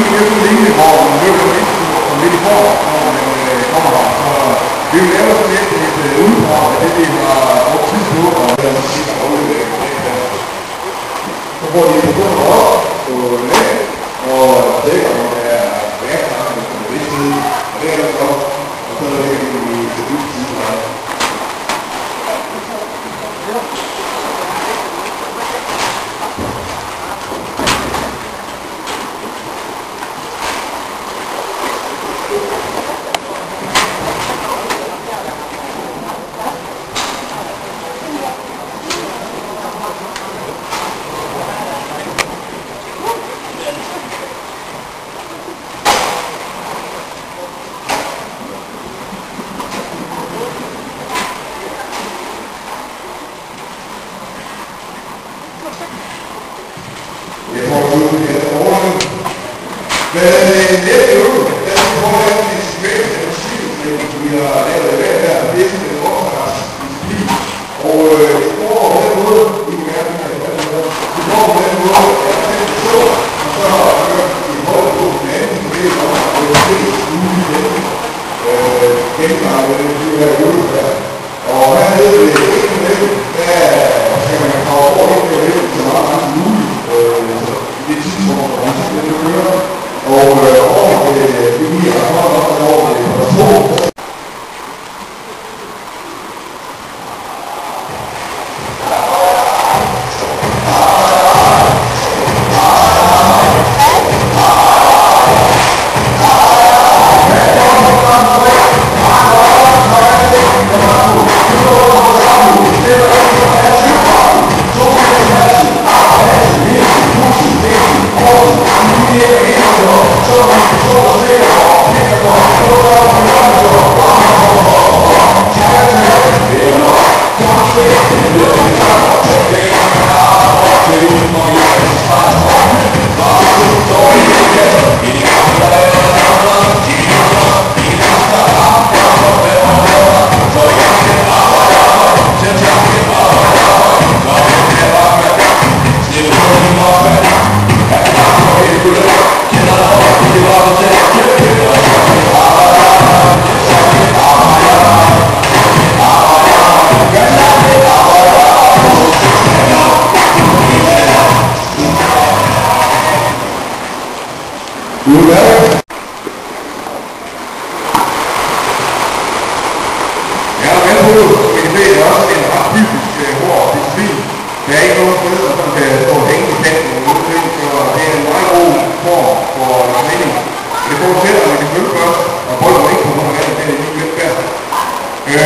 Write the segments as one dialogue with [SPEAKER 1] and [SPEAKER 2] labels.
[SPEAKER 1] sådan en linje, hvor man løber lidt og lidt i form, når man kommer her. Så vi vil lave sådan et uddrag af det, vi har brugt tid på, og der er musik og udlæg. Så får de telefoner op på net, og dækker, når der er værktøjer på den side, og det er der så, og så lægger vi i det dybe side her. Jeg tror, at du er overhovedet. Men næste uge, der får jeg en segment af musikudklædning, som vi har lavet i dag her, det er sådan en overraskelsesdisciplin. Og det går på den måde, I kan mærke, at det går på den måde, at jeg er selv så, og så har jeg hørt i holdet på den anden, det er om at det er flest muligt gennemgange den her øvelse her. Og her nede ved ikke med dem, der skal man komme over ikke med dem så meget som muligt. Det er tidspunkt, hvor man skal køre, og over det lige er kommet over det person. Der er ikke nogen steder, som kan stå hænge i kanten og udvikle, så det er en meget god form for træning. Det forudsætter, at man kan følge først, og bolden ikke på nogen af det, det er lige lidt værd. Men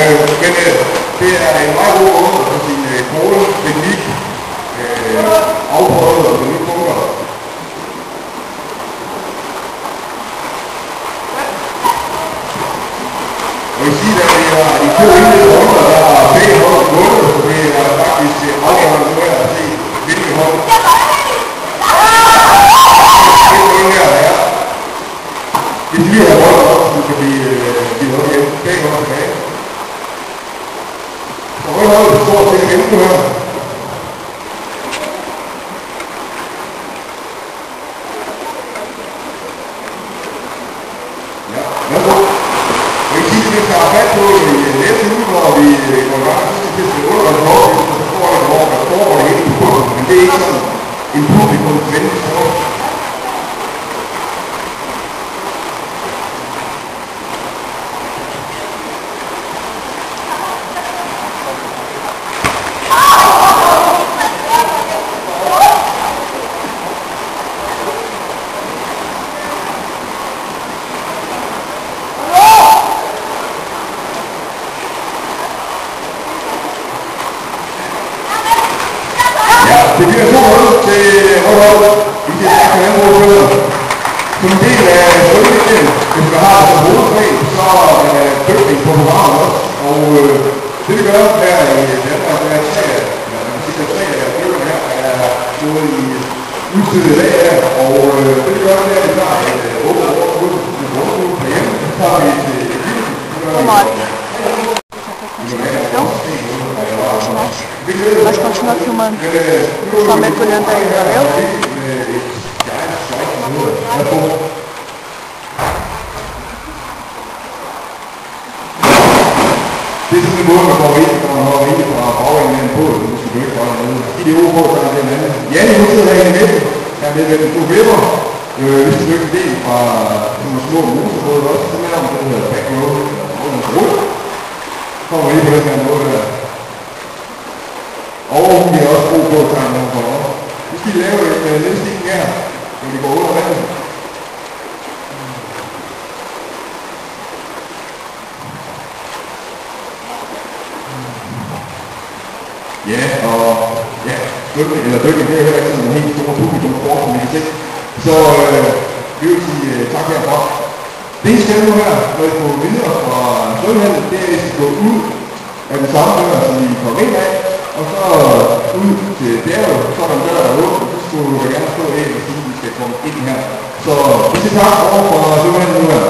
[SPEAKER 1] det er en meget god måde for sin kåle, teknik, afprøvet og nye punkter. Og I siger, at det er de to indledende runder, der har begge hold vundet, så det er faktisk afgørende nu her at se, hvilke hold. Det er de her hold også, som kan blive holdt hjem. Begge hold tilbage. Og rød hold står til at kæmpe her. Ja, værsgo. Vi tager fat på i næste uge, hvor vi går i gang, så skal vi til undervandslovgivning, så står der, hvor der foregår det hele på, men det er ikke sådan en publikumsvenlig sport. Det bliver 2-0 til Rødholdet. Vi skal snakke med anden ordfører. Som en del af Rødholdet, hvis vi har som hovedfag, så er dykning på programmet også. Og det vi gør her i Danmark, det er tre af følgerne her, er gået i udstødet dag her. Og det vi gør, det er, at vi tager et åbent overskud med grundskole på hjemme. Så tager vi til
[SPEAKER 2] Mas continua filmando. Só mergulhando aí, valeu?
[SPEAKER 1] Værsgo. Det er sådan en måde, man går ind, når man går ind fra bagenden af en båd, så skal du ikke holde med. I det ord på, så er det en anden. Janne, hun sidder herinde i midten. Her med, hvem du vipper. Hvis du ikke en del fra nogle små motorbåde også, så melder man det, der hedder back row. Under rulle. Så kommer vi lige på den her måde der. Og vi har også brug på at tage nogle for os. Nu skal I lave en nedstigning her, når vi går under vandet. Ja, og ja, dykning, det er heller ikke sådan en helt stor publikumsport, som I kan se. Så vi vil sige tak herfra. Det I skal nu her, når I går videre fra svømmehallen, det er, at I skal gå ud af den samme dør, som I kom ind af, og så ud til bjerget, så er der en dør, der er åbent, så skulle du gerne stå ind og sige, at I skal komme ind her. Så vi skal tak over fra svømmehallen nu her.